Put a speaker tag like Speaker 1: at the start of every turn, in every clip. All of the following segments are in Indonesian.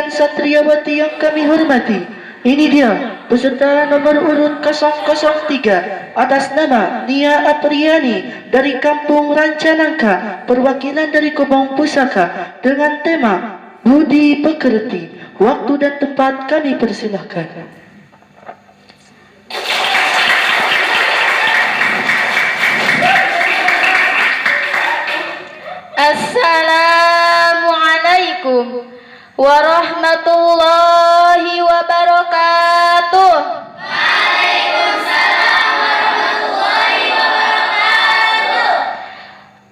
Speaker 1: dan santriawati yang kami hormati, ini dia peserta nomor urut 003 atas nama Nia Apriani dari Kampung Rancanangka, perwakilan dari Kobong Pusaka dengan tema Budi Pekerti. Waktu dan tempat kami persilahkan.
Speaker 2: Assalamualaikum warahmatullahi wabarakatuh.
Speaker 3: Waalaikumsalam warahmatullahi wabarakatuh.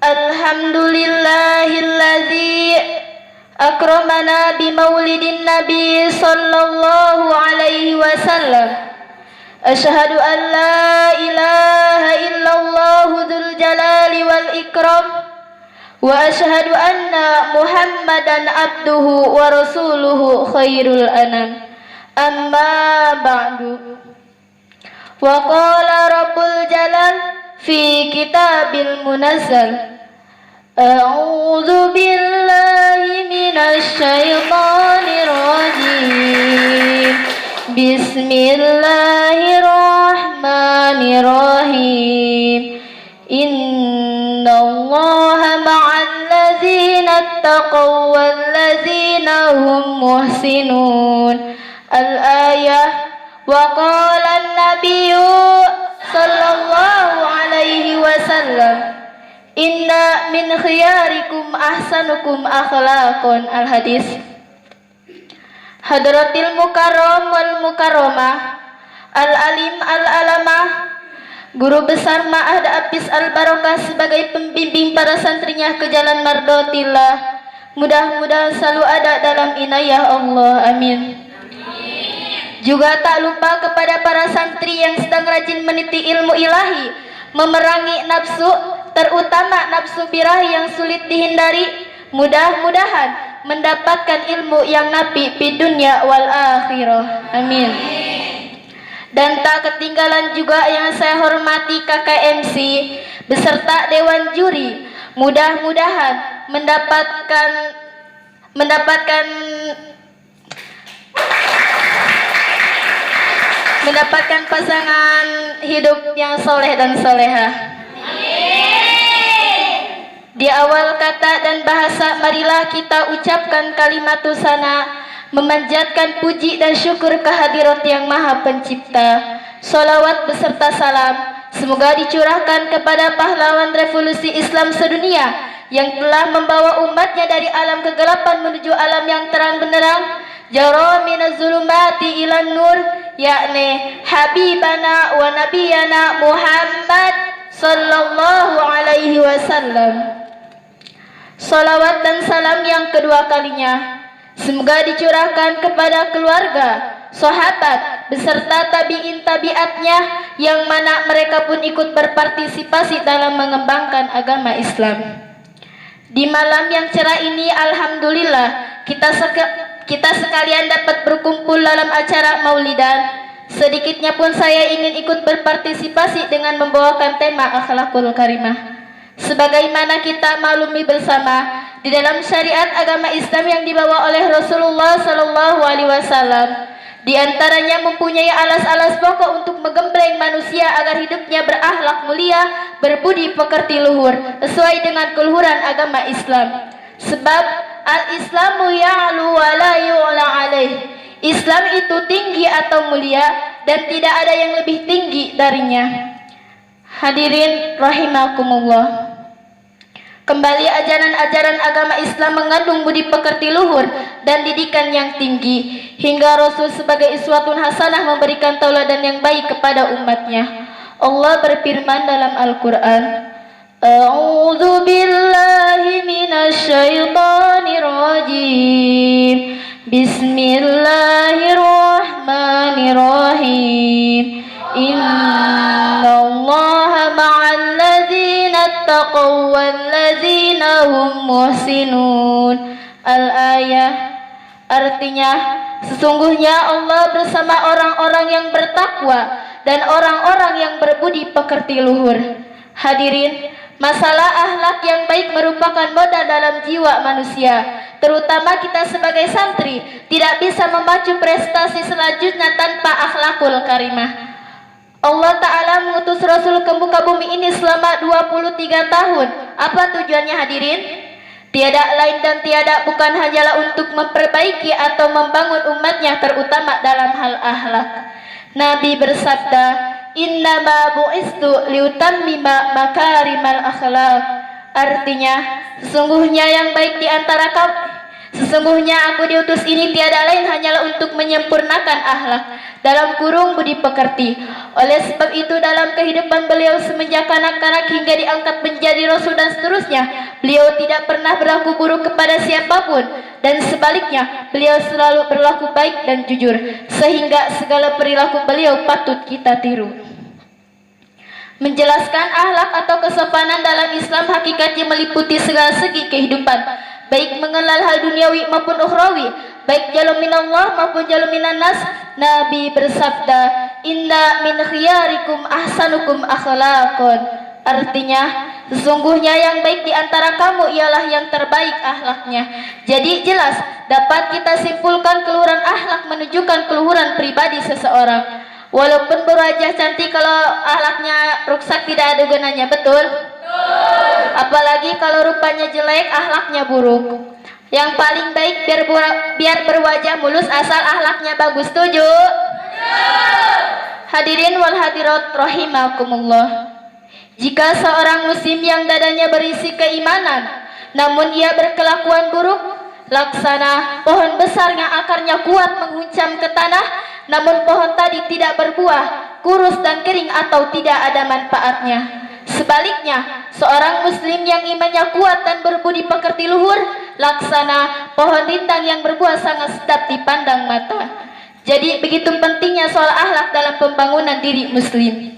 Speaker 2: Alhamdulillahilladzi akramana bimaulidin nabi sallallahu alaihi wasallam. Asyhadu an la ilaha illallah dzul jalali wal ikram. Wa asyhadu anna Muhammadan abduhu wa rasuluhu khairul anam. Amma ba'du. Wa qala rabbul jalal fi kitabil munazzal. A'udzu billahi minasy syaithanir rajim. Bismillahirrahmanirrahim. Innallaha ma'al ladzina taqaw wal ladzina hum muhsinun. Al-ayah. Wa qala an-nabiyyu sallallahu alaihi wasallam, inna min khiyarikum ahsanukum akhlaqan. Al-hadis. Hadratil mukarram wal mukarramah, al-alim al-alamah, Guru Besar Ma'had Apis Al-Barokah sebagai pembimbing para santrinya ke jalan mardotillah, mudah-mudahan selalu ada dalam inayah Allah. Amin. Juga tak lupa kepada para santri yang sedang rajin meniti ilmu ilahi, memerangi nafsu, terutama nafsu birahi yang sulit dihindari, mudah-mudahan mendapatkan ilmu yang nafi di dunia wal akhirah. Amin. Dan tak ketinggalan juga yang saya hormati KKMC beserta Dewan Juri, mudah-mudahan mendapatkan pasangan hidup yang soleh dan soleha. Di awal kata dan bahasa, marilah kita ucapkan kalimatus sana, memanjatkan puji dan syukur kehadirat Yang Maha Pencipta. Salawat beserta salam semoga dicurahkan kepada pahlawan revolusi Islam sedunia yang telah membawa umatnya dari alam kegelapan menuju alam yang terang benderang, jaro minaz zulumati ilan nur, yakni habibana wa nabiyana Muhammad sallallahu alaihi wasallam. Salawat dan salam yang kedua kalinya semoga dicurahkan kepada keluarga, sahabat, beserta tabi'in tabi'atnya yang mana mereka pun ikut berpartisipasi dalam mengembangkan agama Islam. Di malam yang cerah ini, alhamdulillah, kita sekalian dapat berkumpul dalam acara maulidan. Sedikitnya pun saya ingin ikut berpartisipasi dengan membawakan tema akhlakul karimah. Sebagaimana kita maklumi bersama, di dalam syariat agama Islam yang dibawa oleh Rasulullah sallallahu alaihi wasallam, di antaranya mempunyai alas-alas pokok untuk menggembleng manusia agar hidupnya berakhlak mulia, berbudi pekerti luhur, sesuai dengan keluhuran agama Islam. Sebab al-Islamu ya'lu wa la yu'la alaih. Islam itu tinggi atau mulia dan tidak ada yang lebih tinggi darinya. Hadirin rahimakumullah. Kembali ajaran-ajaran agama Islam mengandung budi pekerti luhur dan didikan yang tinggi, hingga Rasul sebagai uswatun hasanah memberikan tauladan yang baik kepada umatnya. Allah berfirman dalam Al-Quran, A'udzu billahi minasy syaithanir rajim. Bismillahirrahmanirrahim. Innallaha ma'al ladzina taqaw wal ladzina hum muhsinun. Al-ayah. Artinya, sesungguhnya Allah bersama orang-orang yang bertakwa dan orang-orang yang berbudi pekerti luhur. Hadirin, Masalah akhlak yang baik merupakan modal dalam jiwa manusia. Terutama kita sebagai santri tidak bisa memacu prestasi selanjutnya tanpa akhlakul karimah. Allah Ta'ala mengutus Rasul ke muka bumi ini selama 23 tahun. Apa tujuannya hadirin? Tiada lain dan tiada bukan hanyalah untuk memperbaiki atau membangun umatnya, terutama dalam hal akhlak. Nabi bersabda, "Innama bu'istu liutammima makarimal akhlak." Artinya, sesungguhnya aku diutus ini tiada lain hanyalah untuk menyempurnakan akhlak, dalam kurung budi pekerti. Oleh sebab itu dalam kehidupan beliau semenjak kanak-kanak hingga diangkat menjadi rasul dan seterusnya, beliau tidak pernah berlaku buruk kepada siapapun, dan sebaliknya beliau selalu berlaku baik dan jujur, sehingga segala perilaku beliau patut kita tiru. Menjelaskan akhlak atau kesopanan dalam Islam hakikatnya meliputi segala segi kehidupan, baik mengenal hal duniawi maupun ukhrawi, baik jalur minallah maupun jalur minan nas. Nabi bersabda, "Inna min khiyarikum ahsanukum akhlaqan." Artinya, sesungguhnya yang baik di antara kamu ialah yang terbaik akhlaknya. Jadi jelas dapat kita simpulkan keluhuran akhlak menunjukkan keluhuran pribadi seseorang. Walaupun berwajah cantik, kalau akhlaknya rusak tidak ada gunanya, betul? Apalagi kalau rupanya jelek, akhlaknya buruk. Yang paling baik biar berwajah mulus asal akhlaknya bagus, setuju? Hadirin wal hadirat rahimakumullah. Jika seorang muslim yang dadanya berisi keimanan, namun ia berkelakuan buruk, laksana pohon besar yang akarnya kuat menguncam ke tanah, namun pohon tadi tidak berbuah, kurus dan kering atau tidak ada manfaatnya. Sebaliknya, seorang muslim yang imannya kuat dan berbudi pekerti luhur, laksana pohon rindang yang berbuah sangat sedap dipandang mata. Jadi begitu pentingnya soal akhlak dalam pembangunan diri muslim.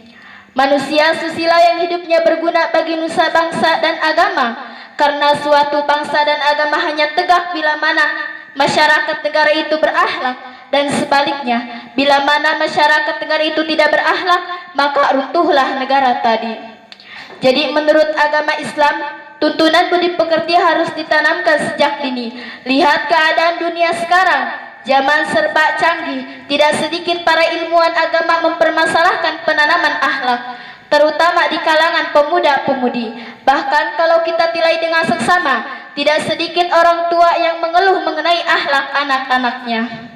Speaker 2: Manusia susila yang hidupnya berguna bagi nusa bangsa dan agama, karena suatu bangsa dan agama hanya tegak bila mana masyarakat negara itu berakhlak, dan sebaliknya bila mana masyarakat negara itu tidak berakhlak, maka runtuhlah negara tadi. Jadi menurut agama Islam, tuntunan budi pekerti harus ditanamkan sejak dini. Lihat keadaan dunia sekarang, zaman serba canggih, tidak sedikit para ilmuwan agama mempermasalahkan penanaman akhlak, terutama di kalangan pemuda-pemudi. Bahkan kalau kita tilai dengan seksama, tidak sedikit orang tua yang mengeluh mengenai akhlak anak-anaknya.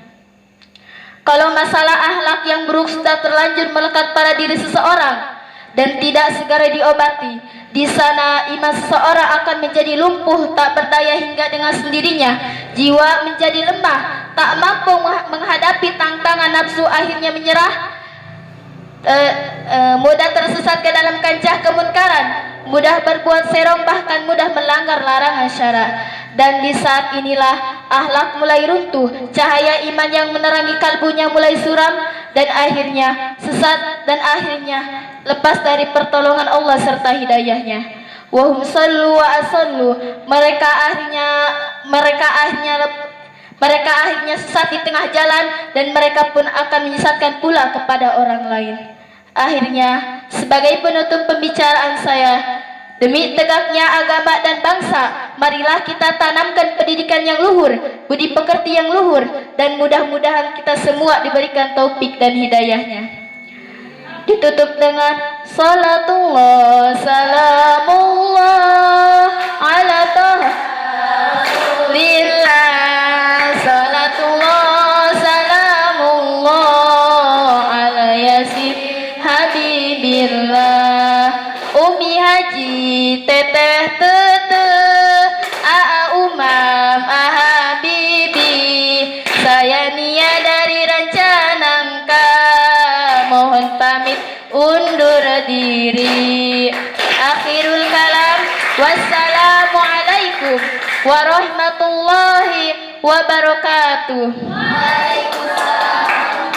Speaker 2: Kalau masalah akhlak yang buruk sudah terlanjur melekat pada diri seseorang dan tidak segera diobati, di sana iman seseorang akan menjadi lumpuh, tak berdaya hingga dengan sendirinya jiwa menjadi lemah, tak mampu menghadapi tantangan nafsu, akhirnya menyerah, mudah tersesat ke dalam kancah kemunkaran, mudah berbuat serong, bahkan mudah melanggar larangan syara. Dan di saat inilah akhlak mulai runtuh, cahaya iman yang menerangi kalbunya mulai suram, dan akhirnya sesat, dan akhirnya lepas dari pertolongan Allah serta hidayahnya. Wahum sallu wa asallu, mereka akhirnya sesat di tengah jalan, dan mereka pun akan menyesatkan pula kepada orang lain. Akhirnya, sebagai penutup pembicaraan saya, demi tegaknya agama dan bangsa, marilah kita tanamkan pendidikan yang luhur, budi pekerti yang luhur, dan mudah-mudahan kita semua diberikan taufik dan hidayahnya. Ditutup dengan salatullah salamullah ala taha lillah, salatullah salamullah ala yasin habibillah. Umi Haji teteh teteh aa umam ahabibi, saya Nia dari Rancanangka, mohon pamit undur diri. Akhirul kalam, wassalamualaikum warahmatullahi wabarakatuh. Waalaikumsalam.